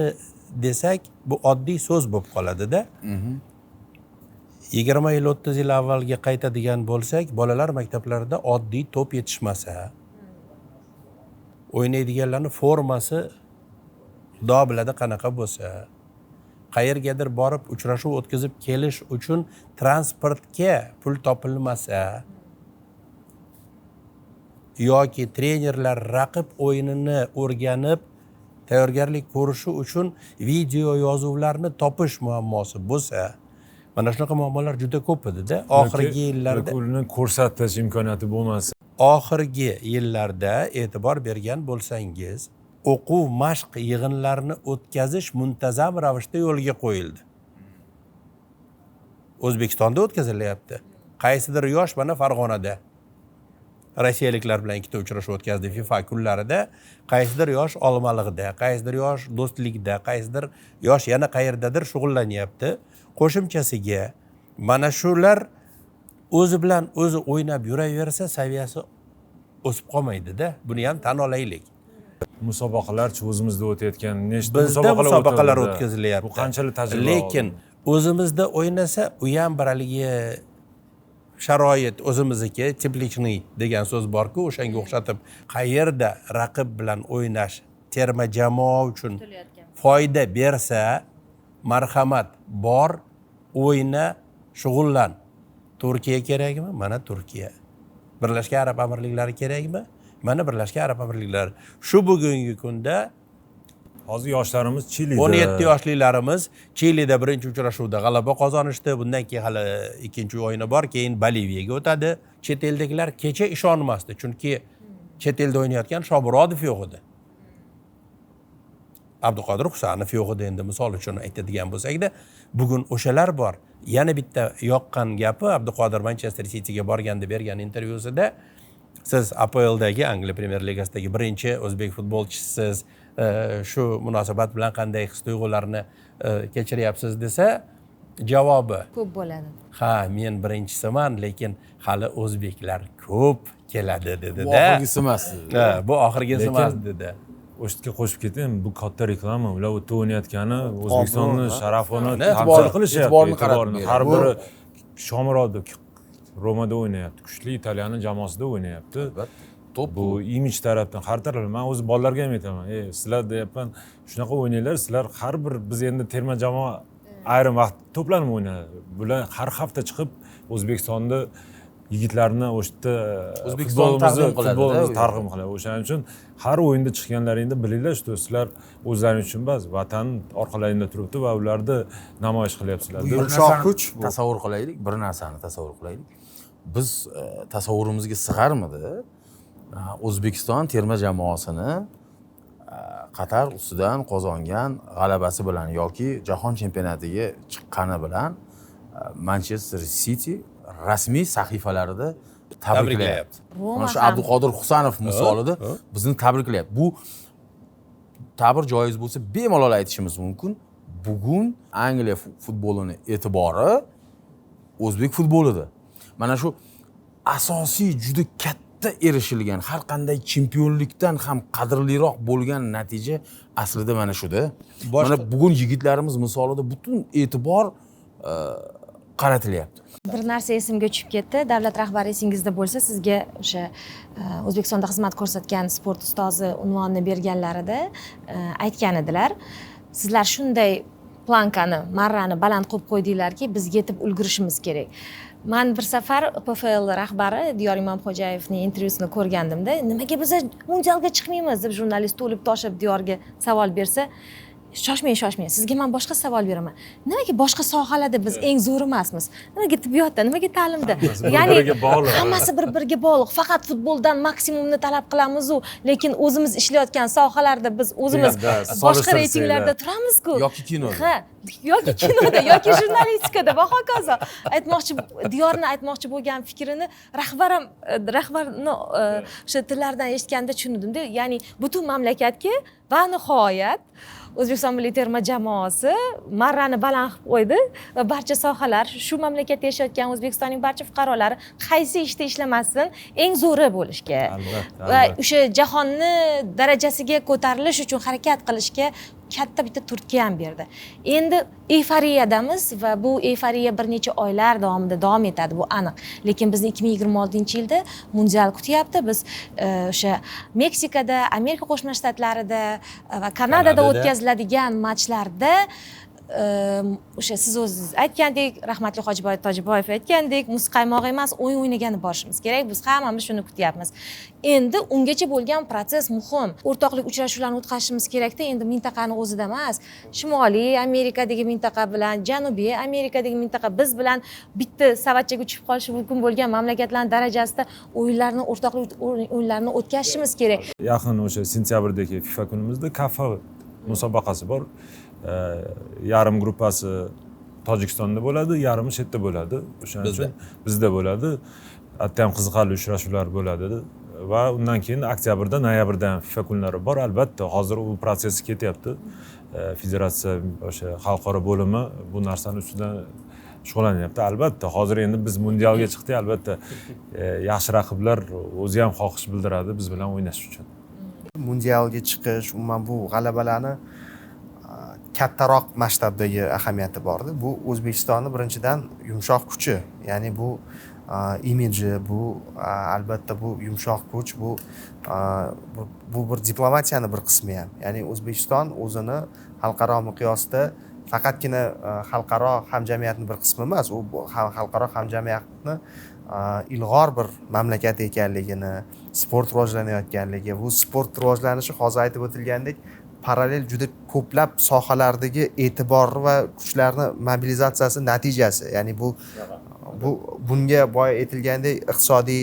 desak, bu oddiy so'z bo'lib qoladi-da. 20 yil 30 yil avvalga qaytadigan bo'lsak, bolalar maktablarida oddiy to'p yetishmasa, o'ynaydiganlarning formasi xudo biladi qanaqa bo'lsa, qayergadir borib uchrashuv o'tkazib kelish uchun transportga pul topilmasa yoki trenerlar raqib o'yinini o'rganib tayyorgarlik ko'rishi uchun video yozuvlarni topish muammosi bo'lsa, mana shunaqa muammolar juda ko'p edi-da. Oxirgi yillarda uni ko'rsatish imkoniyati bo'lmasa, oxirgi yillarda e'tibor bergan bo'lsangiz, o'quv mashq yig'inlarini o'tkazish muntazam ravishda yo'lga qo'yildi. O'zbekistonda o'tkazilyapti. Qaysidir yosh mana Farg'onada rossiyaliklar bilan ikkita uchrashuv o'tkazdi FIFA kunlarida. Qaysidir yosh Olmaliqda, qaysidir yosh Do'stlikda, qaysidir yosh yana qayerdadir shug'ullanyapti. Qo'shimchasiga mana shular o'zi bilan o'zi o'ynab yuraversa saviyasi o'sib qolmaydi-da. Buni ham tan olaylik. Musobaqalarchi o'zimizda o'tayotgan nechta Bizda musobaqalar o'tkazilyapti. Bu qanchalik tajriba. Lekin o'zimizda o'ynasa, u ham bir haligi sharoit o'zimizniki, teplichniy degan so'z bor-ku, o'shanga o'xshatib qayerda raqib bilan o'ynash terma jamoa uchun foyda bersa, marhamat bor, o'yna, shug'ullan. Turkiya kerakmi? Mana Turkiya. Birlashgan Arab Amirliklari kerakmi? Mana Birlashgan Arab Amirliklari. Shu bugungi kunda hozir yoshlarimiz Chilida 17 yoshlilarimiz Chilida birinchi uchrashuvda g'alaba qozonishdi. Bundan keyin hali ikkinchi o'yini bor, keyin Boliviyaga o'tadi. Chet eldagilar kecha ishonmasdi, chunki chet elda o'ynayotgan Shomurodov yo'q edi. Abduqodir Husanov yo'q edi, endi misol uchun aytadigan bo'lsak-da, bugun o'shalar bor. Yana bitta yoqqan gapi Abduqodir Manchester Cityga borganda bergan intervyusida, siz APLdagi Angliya Premyer Ligasidagi birinchi o'zbek futbolchisiz, shu munosabat bilan qanday his-tuyg'ularni kechiryapsiz desa, javobi ko'p bo'ladi. Ha, men birinchisiman, lekin hali o'zbeklar ko'p keladi dedi-da. Bu oxirgisi emas. Ha, bu oxirgisi emas dedi. O'shitga qo'shib ketayim, bu katta reklama. Ular o'tda o'ynayotgani O'zbekistonni sharafini e'tiborni qilishyapti. qaratib beradi. Har biri Shomurodov Romada o'ynayapti, kuchli Italiyani jamoasida o'ynayapti. Top Bu imij tarafdan har taraf. Men o'z bolalarga ham aytaman, sizlar deyapman, shunaqa o'ynanglar, sizlar har bir biz endi terma jamoa ayrim vaqt to'planib o'ynaydi. Bular har hafta chiqib O'zbekistonda yigitlarni o'shda O'zbekistonni taqdim qiladi. Targ'ib qiladi. O'shaning uchun har o'yinda chiqqanlaringda bilinglar, shu sizlar o'zlaringiz uchun emas, vatan orqalaringda turibdi va ularni namoyish qilyapsizlar. bir narsani kuch tasavvur qilaylik, bir narsani tasavvur qilaylik. Biz tasavvurimizga sig'armidi? O'zbekiston terma jamoasini Qatar ustidan qozongan g'alabasi bilan yoki jahon chempionatiga chiqqani bilan Manchester City rasmiy sahifalarida tabriklayapti. Mana shu Abduqodir Husanov misolida bizni tabriklayapti. Bu ta'bir joiz bo'lsa bemalol aytishimiz mumkin. Bugun Angliya futbolini e'tibori o'zbek futbolida. Mana shu asosiy juda katta erishilgan, har qanday chempionlikdan ham qadrliroq bo'lgan natija aslida mana shuda. Mana bugun yigitlarimiz misolida butun e'tibor qaratilyapti. Bir narsa esimga tushib ketdi. Davlat rahbari esingizda bo'lsa, sizga o'sha O'zbekistonda xizmat ko'rsatgan sport ustozi unvonini berganlarida aytgan edilar. Sizlar shunday plankani, marrani baland qo'yib qo'ydinglarki, biz yetib ulgurishimiz kerak. Men bir safar PFL rahbari Diyor Imomxo'jayevning intervyusini ko'rgandimda, nimaga biz mundialga chiqmaymiz deb jurnalist to'lib toshib Diyorga savol bersa, shoshmang, sizga men boshqa savol beraman. Nimaga boshqa sohalarda biz eng zo'r emasmiz? Nimaga tibbiyotda, nimaga ta'limda? Ya'ni hammasi bir-biriga bog'liq. Faqat futboldan maksimumni talab qilamiz-ku, lekin o'zimiz ishlayotgan sohalarda biz o'zimiz boshqa reytinglarda turamiz-ku. Yoki kinoda. Ha, yoki kinoda, yoki jurnalistikada va hokazo. Diyorni aytmoqchi bo'lgan fikrini rahbarni o'sha tillardan eshitganda tushundim-da. Ya'ni butun mamlakatga va nihoyat O'zbekiston milliy terma jamoasi marrani baland qilib qo'ydi va barcha sohalar, shu mamlakatda yashayotgan O'zbekistonning barcha fuqarolari qaysi ishda ishlamasin, eng zo'ri bo'lishga va o'sha jahonni darajasiga ko'tarilish uchun harakat qilishga katta bitta turtki ham berdi. Endi eyforiyadamiz va bu euforiya bir necha oylar davomida davom etadi, bu aniq. Lekin bizni 2026-yilda mundial kutyapti. Biz o'sha Meksikada, Amerika Qo'shma Shtatlarida va Kanadada o'tkaziladigan matchlarda o'sha siz o'zingiz aytgandek, rahmatli Hojiboy Tojiboyev aytgandek, muz qaymoq emas, o'yin o'ynagani borishimiz kerak. Biz hammamiz shuni kutyapmiz. Endi ungacha bo'lgan proses muhim. O'rtoqlik uchrashuvlarini o'tkazishimiz kerakda, endi mintaqani o'zida emas. Shimoliy Amerikadagi mintaqa bilan Janubiy Amerikadagi mintaqa biz bilan bitta savatchaga tushib qolishi mumkin bo'lgan mamlakatlarning darajasida o'yinlarni, o'rtoqlik o'yinlarini o'tkazishimiz kerak. Yaqin o'sha sentyabrdagi FIFA kunimizda kafa musobaqasi bor. Yarim gruppasi Tojikistonda bo'ladi, yarimi chet elda bo'ladi. O'shaning uchun bizda bo'ladi. Hatto ham qiziqarli uchrashuvlar bo'ladi va undan keyin oktyabrda, noyabrda ham FIFA kunlari bor. Albatta, hozir u prosess ketyapti. Federatsiya o'sha xalqaro bo'limi bu narsani ustidan shug'ullanyapti. Albatta, hozir endi biz mundialga chiqdik, albatta yaxshi raqiblar o'zi ham xohish bildiradi biz bilan o'ynash uchun. Mundialga chiqish, umuman bu g'alabalarni kattaroq masshtabdagi ahamiyati bordi. Bu O'zbekistonning birinchidan yumshoq kuchi, ya'ni bu imidji, bu albatta bu yumshoq kuch, bu bir diplomatiyaning bir qismi ham. Ya'ni O'zbekiston o'zini xalqaro miqyosda faqatgina xalqaro hamjamiyatning bir qismi emas, u xalqaro hamjamiyatni ilg'or bir mamlakat ekanligini, sport rivojlanayotganligi, bu sport rivojlanishi hozir aytib o'tilgandek parallel juda ko'plab sohalardagi e'tibor va kuchlarni mobilizatsiyasi natijasi. Ya'ni bunga boya aytilgandek iqtisodiy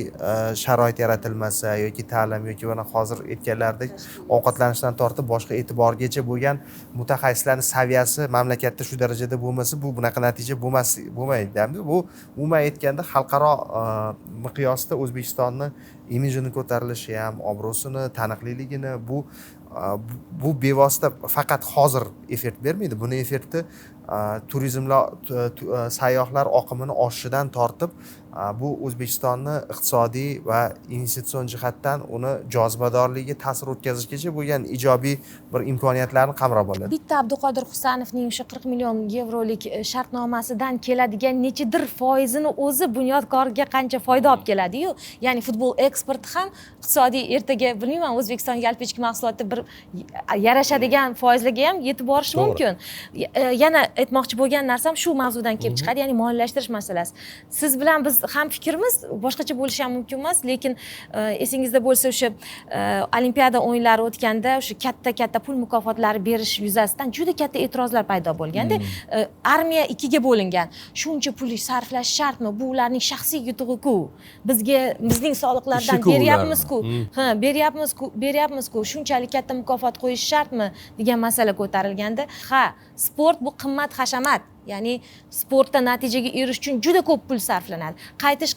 sharoit yaratilmasa yoki ta'lim yoki mana hozir aytganlaridek ovqatlanishdan tortib boshqa e'tiborgacha bo'lgan mutaxassislarning saviyasi mamlakatda shu darajada bo'lmasa, bu bunaqa natija bo'lmaydi. Bu umuman aytganda xalqaro miqyosda O'zbekistonni imijini ko'tarilishi ham, obro'sini, taniqliligini bu bevosita faqat hozir effekt bermaydi. Buni effekti turizmlar, sayyohlar oqimini oshishidan tortib, bu O'zbekistonni iqtisodiy va investitsion jihatdan uni jozibadorligiga ta'sir o'tkazishgacha bo'lgan ijobiy bir imkoniyatlarni qamrab oladi. Bitta Abduqodir Husanovning o'sha 40 million yevrolik shartnomasidan keladigan nechidir foizini o'zi bunyodkorga qancha foyda olib keladi-yu, ya'ni futbol eksporti ham iqtisodiy ertaga bilmayman O'zbekistonga alpechka mahsuloti bir yarashadigan foizlarga ham yetib borishi mumkin. Yana aytmoqchi bo'lgan narsam shu mavzudan kelib chiqadi, ya'ni moliyalashtirish masalasi. Siz bilan biz ham fikrimiz boshqacha bo'lishi ham mumkin emas, lekin esingizda bo'lsa o'sha Olimpiada o'yinlari o'tganda o'sha katta pul mukofotlari berish yuzasidan juda katta e'tirozlar paydo bo'lganda, armiya ikkiga bo'lingan. Shuncha pul sarflash shartmi? Bu ularning shaxsiy yutug'i-ku. Bizning soliqlardan beryapmiz-ku. Shunchalik katta mukofot qo'yish shartmi degan masala ko'tarilganda, sport bu qimmat hashamat. Ya'ni sportda natijaga erishish uchun juda ko'p pul sarflanadi.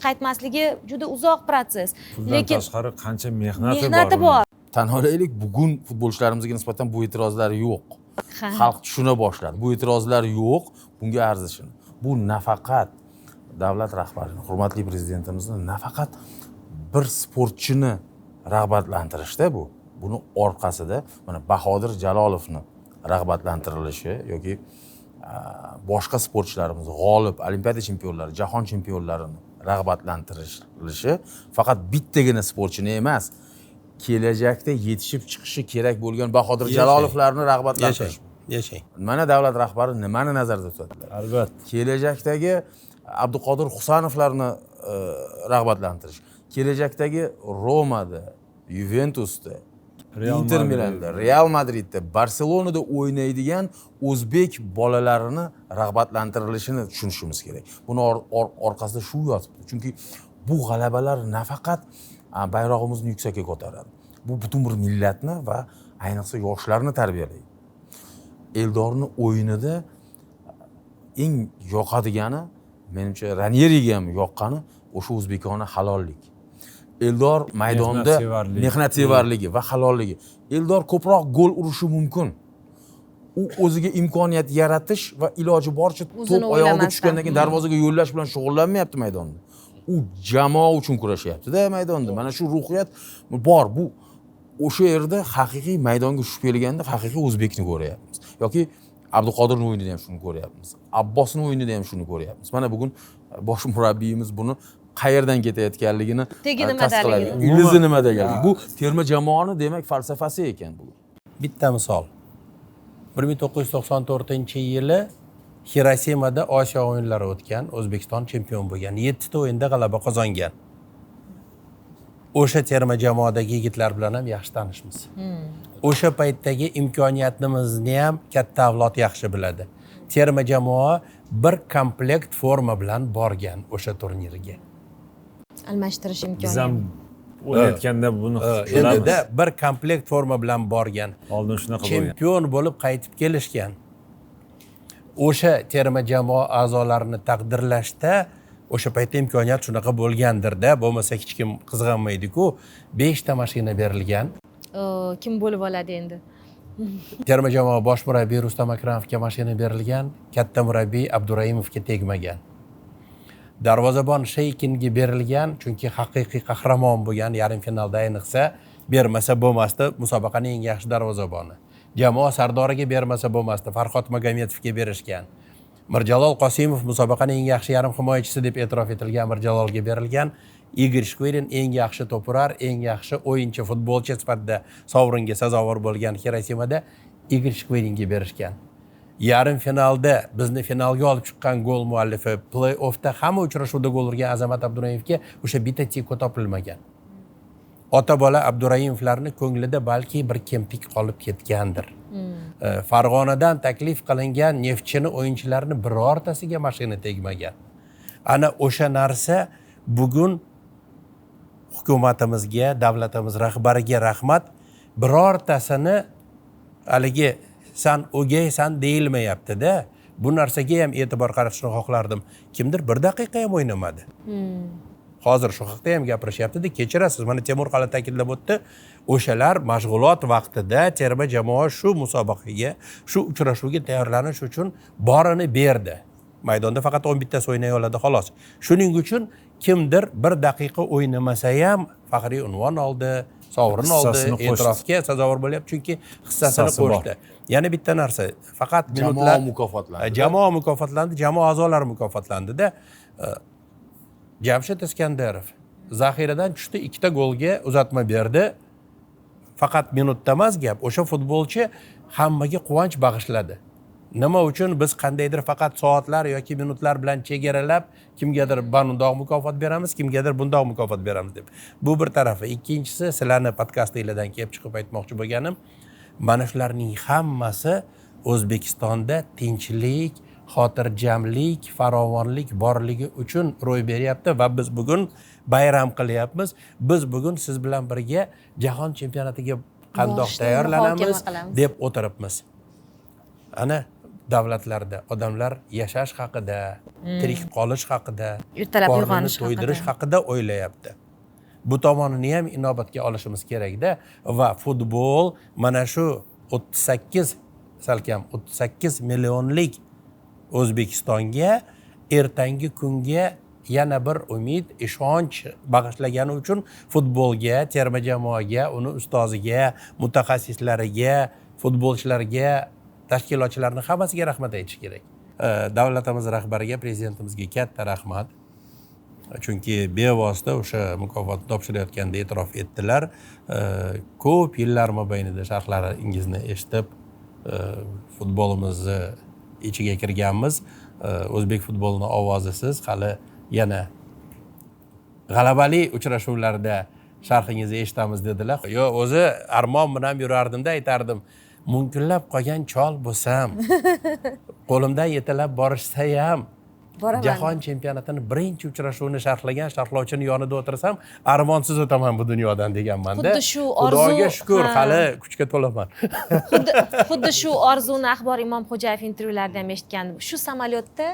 Qaytmasligi juda uzoq proses. Lekin tashqari qancha mehnati bor. Tan olaylik, bugun futbolchilarimizga nisbatan bu e'tirozlar yo'q. Xalq tushuna boshladi. Bu e'tirozlar yo'q, bunga arzishini. Bu nafaqat davlat rahbarining, hurmatli prezidentimizni nafaqat bir sportchini rag'batlantirishda bu. Buni orqasida mana Bahodir Jalolovni rag'batlantirilishi yoki boshqa sportchilarimiz g'olib, olimpiada chempionlari, jahon chempionlarini rag'batlantirilishi faqat bittagina sportchini emas, kelajakda yetishib chiqishi kerak bo'lgan Bahodir Jalolovlarni rag'batlantirish. Yashang. Mana davlat rahbari nimani nazarda tutadilar? Albatta. Kelajakdagi Abduqodir Husanovlarni rag'batlantirish, kelajakdagi Romada, Yuventusda, Inter Milanda, Real Madridda, Barselonada o'ynaydigan o'zbek bolalarini rag'batlantirilishini tushunishimiz kerak. Buni orqasida shu yotibdi. Chunki bu g'alabalar nafaqat bayrog'imizni yuksakka ko'taradi. Bu butun bir millatni va ayniqsa yoshlarni tarbiyalaydi. Eldorning o'yinida eng yoqadigani, menimcha Ranieriga ham yoqqani o'sha o'zbekona halollik. Eldor maydonda mehnatsevarligi va halolligi. Eldor ko'proq gol urishi mumkin. U o'ziga imkoniyat yaratish va iloji boricha to'p oyog'iga tushgandan keyin darvozaga yo'llash bilan shug'ullanmayapti maydonda. U jamoa uchun kurashyapti-da maydonda. Mana shu ruhiyat bor. Bu o'sha yerda haqiqiy maydonga tushib kelganda haqiqiy o'zbekni ko'ryapmiz. Yoki Abduqodirning o'yinida ham shuni ko'ryapmiz. Abbosning o'yinida ham shuni ko'ryapmiz. Mana bugun bosh murabbiyimiz buni qayerdan ketayotganligini tasdiqladi. Ildizi nimada ekan? Bu terma jamoani demak falsafasi ekan bu. Bitta misol. 1994-yili Hirosimada Osiyo o'yinlari o'tgan, O'zbekiston chempion bo'lgan. 7 ta o'yinda g'alaba qozongan. O'sha terma jamoadagi yigitlar bilan ham yaxshi tanishmiz. O'sha paytdagi imkoniyatimizni ham katta avlod yaxshi biladi. Terma jamoa bir komplekt forma bilan borgan o'sha turnirga. Almashtirish Biz imkoniyati. ham o'ynayotganda buni Endi bir komplekt forma bilan borgan. oldin shunaqa bo'lgan. Chempion bo'lib qaytib kelishgan. O'sha terma jamoa a'zolarini taqdirlashda o'sha paytda imkoniyat shunaqa bo'lgandir-da, bo'lmasa hech kim qizg'anmaydi-ku. 5 ta mashina berilgan. Kim bo'lib oladi endi? Terma jamoa bosh murabbiy Rustam Akramovga mashina berilgan, katta murabbiy Abduraimovga tegmagan. Darvozabon Sheykinga berilgan, chunki haqiqiy qahramon bo'lgan, yarim finalda ayniqsa bermasa bo'lmasdi, musobaqaning eng yaxshi darvozaboni. Jamoa sardoriga bermasa bo'lmasdi, Farhod Magomedovga berishgan. Mirjalol Qosimov musobaqaning eng yaxshi yarim himoyachisi deb e'tirof etilgan Mirjalolga berilgan. Igor Shkvirin eng yaxshi to'purar, eng yaxshi o'yinchi, futbolchi sifatida sovringa sazovor bo'lgan Hirosimada Igor Shkviringa berishgan. Yarim finalda bizni finalga olib chiqqan gol muallifi, play-offda hamma uchrashuvda gol urgan Azamat Abduraimovga o'sha bitta tiko topilmagan. Ota-bola Abduraimovlarning ko'nglida balki bir kemtik qolib ketgandir. Farg'onadan taklif qilingan Neftchini o'yinchilarini birortasiga mashina tegmagan. Ana o'sha narsa bugun hukumatimizga, davlatimiz rahbariga rahmat. Birortasini haligi san o'gaysan deyilmayapti-da. Bu narsaga ham e'tibor qaratishni xohlardim. Kimdir 1 daqiqa ham o'ynamadi. Hozir shu haqda ham gapirishyapti-da, kechirasiz. Mana Temur Qala ta'kidlab o'tdi. O'shalar mashg'ulot vaqtida terma jamoa shu musobaqaga, shu uchrashuvga tayyorlanish uchun borini berdi. Maydonda faqat 11 tasi o'ynay oladi xolos. Shuning uchun kimdir 1 daqiqa o'ynamasa ham faxriy unvon oldi, sovrin oldi, e'tirofga sazovor bo'lyapti, chunki hissasini qo'shdi. Yana bitta narsa, faqat minutlar jamoa mukofotlandi, jamoa a'zolari mukofotlandi-da. Jamshid Iskandarov zaxiradan tushdi, 2 ta golga uzatma berdi. Faqat minutda emas gap, o'sha futbolchi hammaga quvonch bag'ishladi. Nima uchun biz qandaydir faqat soatlar yoki minutlar bilan chegaralab kimgadir bundoq mukofot beramiz, kimgadir bundoq mukofot beramiz deb. Bu bir tarafi. Ikkinchisi, sizlarni podkastlardan kelib chiqib aytmoqchi bo'lganim, mana shularning hammasi O'zbekistonda tinchlik, xotirjamlik, farovonlik borligi uchun ro'y beryapti va biz bugun bayram qilyapmiz. Biz bugun siz bilan birga jahon chempionatiga qandoq tayyorlanamiz deb o'tiribmiz. Ana davlatlarda odamlar yashash haqida, tirik qolish haqida, ertalab uyg'onish to'ydirish haqida o'ylayapti. Bu tomonini ham inobatga olishimiz kerak-da va futbol mana shu 38 millionlik O'zbekistonga ertangi kunga yana bir umid, ishonch bag'ishlagani uchun futbolga, terma jamoaga, uni ustoziga, mutaxassislariga, futbolchilarga, tashkilotchilarning hammasiga rahmat aytish kerak. Davlatimiz rahbariga, prezidentimizga katta rahmat. Chunki bevosita o'sha mukofotni topshirayotganda e'tirof etdilar. Ko'p yillar mobaynida sharhlaringizni eshitib, futbolimizni ichiga kirganmiz. O'zbek futbolining ovozisiz hali yana g'alabali uchrashuvlarda sharhingizni eshitamiz dedilar. Yo, o'zi armon bilan yurardimda, aytardim, mumkinlab qolgan chol bo'lsam, qo'limdan yetalab borishsa ham jahon chempionatining birinchi uchrashuvini sharhlagan sharhlovchini yonida o'tirsam, armonsiz o'taman bu dunyodan deganman-da. Xuddi shu orzu, Xudoga shukr, hali kuchga to'laman. Xuddi shu orzuni Axbor Imomxo'jayev intervyularida ham eshitgandim. Shu samolyotda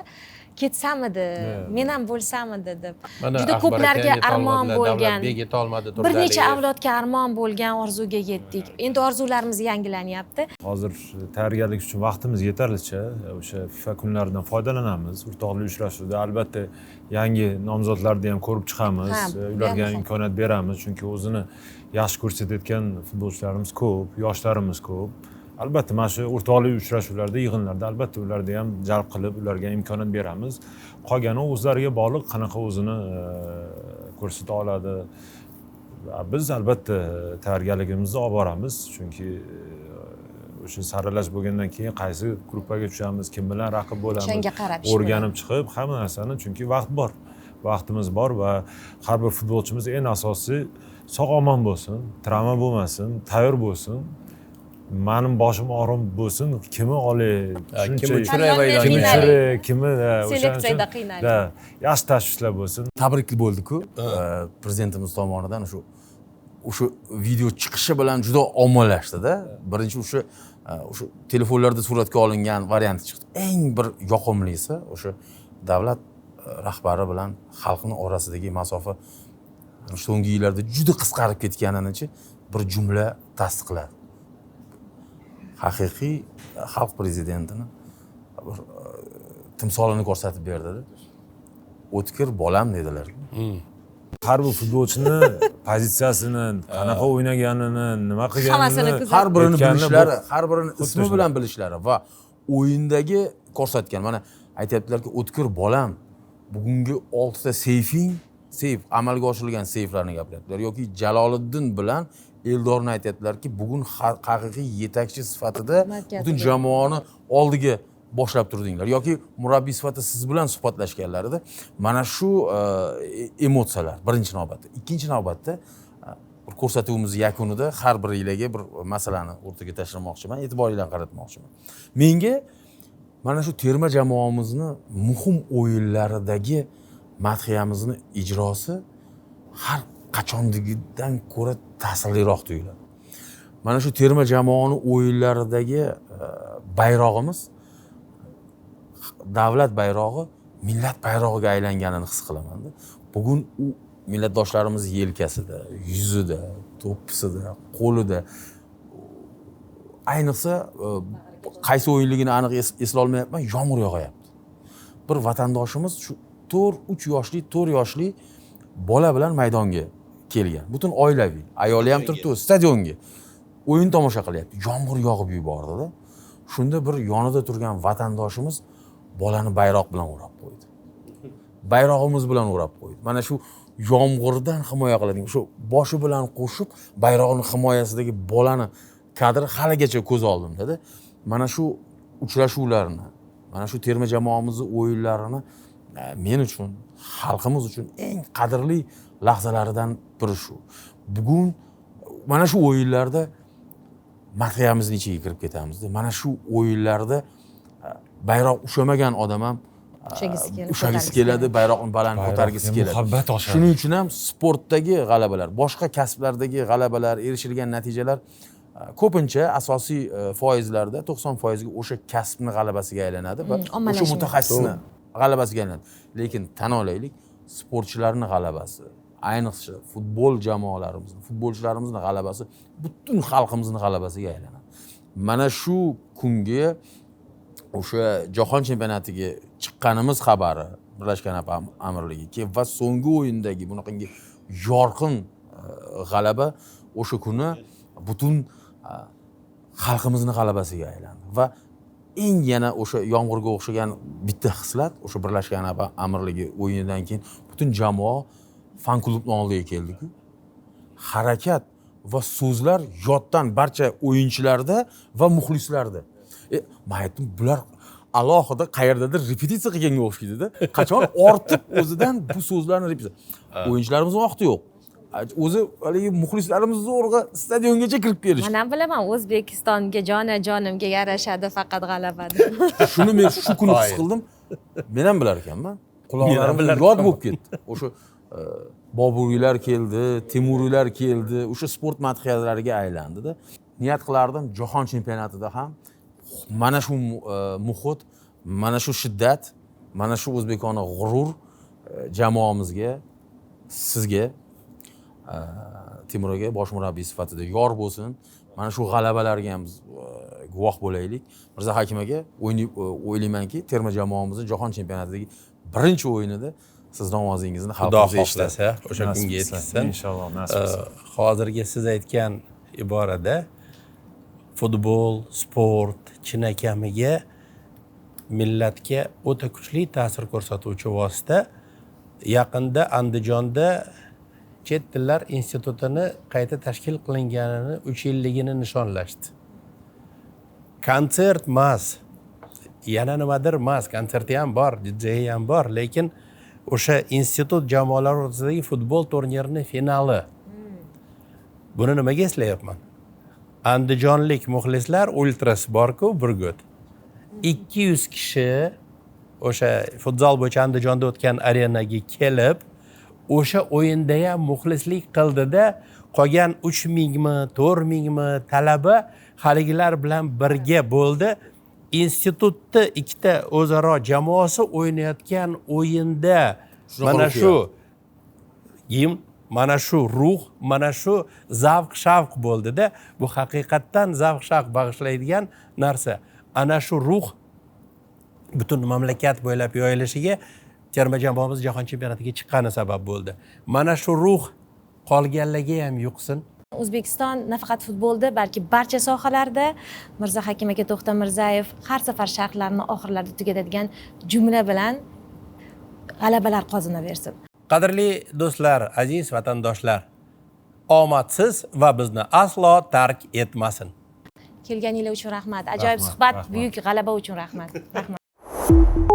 ketsamidi, men ham bo'lsamidi deb. Juda ko'plarga armon bo'lgan. Bir necha avlodga armon bo'lgan orzuga yetdik. Endi orzularimiz yangilanyapti. Hozir tayyorgarlik uchun vaqtimiz yetarlicha. O'sha FIFA kunlaridan foydalanamiz. O'rtoqlik uchrashuvida albatta yangi nomzodlarni ham ko'rib chiqamiz. Ularga imkoniyat beramiz, chunki o'zini yaxshi ko'rsatayotgan futbolchilarimiz ko'p, yoshlarimiz ko'p. Albatta mana shu o'rtoqlik uchrashuvlarda, yig'inlarda albatta ularni ham jalb qilib, ularga imkoniyat beramiz. Qolgani o'zlariga bog'liq, qanaqa o'zini ko'rsata oladi. Biz albatta tayyorgarligimizni olib boramiz, chunki o'sha saralash bo'lgandan keyin qaysi gruppaga tushamiz, kim bilan raqib bo'lamiz, O'shanga qarab ish o'rganib chiqib hamma narsani, chunki vaqtimiz bor va har bir futbolchimiz eng asosiysi sog'-omon bo'lsin, travma bo'lmasin, tayyor bo'lsin. Mening boshim orom bo'lsin, kimni olay, kimi Churay maydonga. kimi Churay, kimi Seleksiyada qiynaladi. yaxshi tashvishlar bo'lsin. Tabrik bo'ldi-ku, prezidentimiz tomonidan o'sha video chiqishi bilan juda ommalashdi-da. Birinchi o'sha telefonlarda suratga olingan varianti chiqdi. Eng bir yoqimlisi o'sha davlat rahbari bilan xalqning orasidagi masofa so'nggi yillarda juda qisqarib ketganini-chi bir jumla tasdiqladi. Haqiqiy xalq prezidentini bir timsolini ko'rsatib berdi-da. O'tkir bolam dedilar. Har bir futbolchini pozitsiyasini, qanaqa o'ynaganini, nima Hammasini qilganini Har birini aytganini bilishlari, har birini xuddi ismi shu. bilan bilishlari va o'yindagi ko'rsatgan. Mana aytayaptilarki, o'tkir bolam, bugungi 6 ta seyf amalga oshirilgan seyflarni gapiryaptilar yoki Jaloliddin bilan Eldorni aytayaptilarki, bugun haqiqiy yetakchi sifatida butun jamoani oldiga boshlab turdinglar yoki murabbiy sifatida siz bilan suhbatlashganlarida mana shu emotsiyalar birinchi navbatda. Ikkinchi navbatda bir ko'rsatuvimiz yakunida har biringizga bir masalani o'rtaga tashlamoqchiman, e'tiboringlarni qaratmoqchiman. Menga mana shu terma jamoamizni muhim o'yinlaridagi madhiyamizni ijrosi har qachondagidan ko'ra ta'sirliroq tuyuladi. Mana shu terma jamoani o'yinlaridagi bayrog'imiz davlat bayrog'i millat bayrog'iga aylanganini his qilaman-da. Bugun u millatdoshlarimiz yelkasida, yuzida, to'ppisida, qo'lida. Ayniqsa qaysi o'yinligini aniq eslay olmayapman, yomg'ir yog'ayapti. Bir vatandoshimiz shu 3 yoshli, 4 yoshli bola bilan maydonga kelgan. Butun oilaviy, ayoli ham turibdi stadionga. O'yin tomosha qilyapti. Yomg'ir yog'ib yubordi-da. Shunda bir yonida turgan vatandoshimiz bolani bayroq bilan o'rab qo'ydi. Bayrog'imiz bilan o'rab qo'ydi. Mana shu yomg'irdan himoya qiladigan, shu boshi bilan qo'shib bayrog'ning himoyasidagi bolani kadri haligacha ko'z oldimda-da. Mana shu uchrashuvlarni, mana shu terma jamoamizning o'yinlarini men uchun, xalqimiz uchun eng qadrli lahzalaridan biri shu. Bugun mana shu o'yinlarda madhiyamizning ichiga kirib ketamiz-da. Mana shu o'yinlarda bayroq ushamagan odam ham ushagisi keladi, bayroqni baland ko'targisi keladi. Muhabbat oshadi. Shuning uchun ham sportdagi g'alabalar, boshqa kasblardagi g'alabalar, erishilgan natijalar ko'pincha asosiy foizlarda 90% ga o'sha kasbni g'alabasiga aylanadi va o'sha mutaxassisni g'alabasiga aylanadi. Lekin tan olaylik, sportchilarning g'alabasi, ayniqsa futbol jamoalarimizni, futbolchilarimizning g'alabasi butun xalqimizning g'alabasiga aylanadi. Mana shu kunga o'sha jahon chempionatiga chiqqanimiz xabari Birlashgan Arab Amirligiga va so'nggi o'yindagi bunaqangi yorqin g'alaba o'sha kuni butun xalqimizning g'alabasiga aylandi va eng yana o'sha yomg'irga o'xshagan bitta xislat o'sha Birlashgan Arab Amirligi o'yinidan keyin butun jamoa fan klubning oldiga keldi-ku. Harakat va so'zlar yoddan barcha o'yinchilarda va muxlislarda. Men aytdim, bular alohida qayerdadir repetitsiya qilganga o'xshaydi-da. Qachon ortib o'zidan bu so'zlarni repetitsiya. O'yinchilarimiz vaqti yo'q. O'zi haligi muxlislarimiz zo'rg'a stadiongacha kirib kelishdi. Men ham bilaman, O'zbekistonga jonimga yarashadi faqat g'alaba. Shuni men shu kuni his qildim. Men ham bilar ekanman. Quloqlarim yod bo'lib ketdi. O'sha Boburiylar keldi, Temuriylar keldi, o'sha sport madhiyalariga aylandi-da. Niyat qilardim jahon chempionatida ham mana shu muhit, mana shu shiddat, mana shu o'zbekona g'urur jamoamizga, sizga, Timurga bosh murabbiy sifatida yor bo'lsin. Mana shu g'alabalarga ham guvoh bo'laylik. Mirza Hakim aka, o'ylaymanki, terma jamoamizning jahon chempionatidagi birinchi o'yinida siz ovozingizni xalqimiz eshitsa, o'sha kunga yetkazsa, inshaalloh nasib etsa. Hozirgi siz aytgan iborada futbol, sport chinakamiga millatga o'ta kuchli ta'sir ko'rsatuvchi vosita. Yaqinda Andijonda Chet tillar institutini qayta tashkil qilinganini 3 yilligini nishonlashdi. konsert emas, yana nimadir emas, konserti ham bor, DJ ham bor, lekin o'sha institut jamoalari o'rtasidagi futbol turnirini finali. Buni nimaga eslayapman? Andijonlik muxlislar ultras bor-ku, Burgut. 200 kishi o'sha futzal bo'yicha Andijonda o'tgan arenaga kelib, o'sha o'yinda ham muxlislik qildida, qolgan 3000 mi, 4000 mi talaba haligilar bilan birga bo'ldi. Institutda ikkita o'zaro jamoasi o'ynayotgan o'yinda mana shu gimn, mana shu ruh, mana shu zavq-shavq bo'ldida. Bu haqiqatdan zavq-shavq bag'ishlaydigan narsa. Ana shu ruh butun mamlakat bo'ylab yoyilishiga terma jamoamiz jahon chempionatiga chiqqani sabab bo'ldi. Mana shu ruh qolganlarga ham yuqsin. O'zbekiston nafaqat futbolda, balki barcha sohalarda Mirza Hakim aka To'xta Mirzayev har safar sharhlarni oxirlarida tugatadigan jumla bilan g'alabalar qozonaversin. Qadrli do'stlar, aziz vatandoshlar, omadsiz va bizni aslo tark etmasin. Kelganinglar uchun rahmat. Ajoyib suhbat, rahmat. buyuk g'alaba uchun rahmat. Rahmat.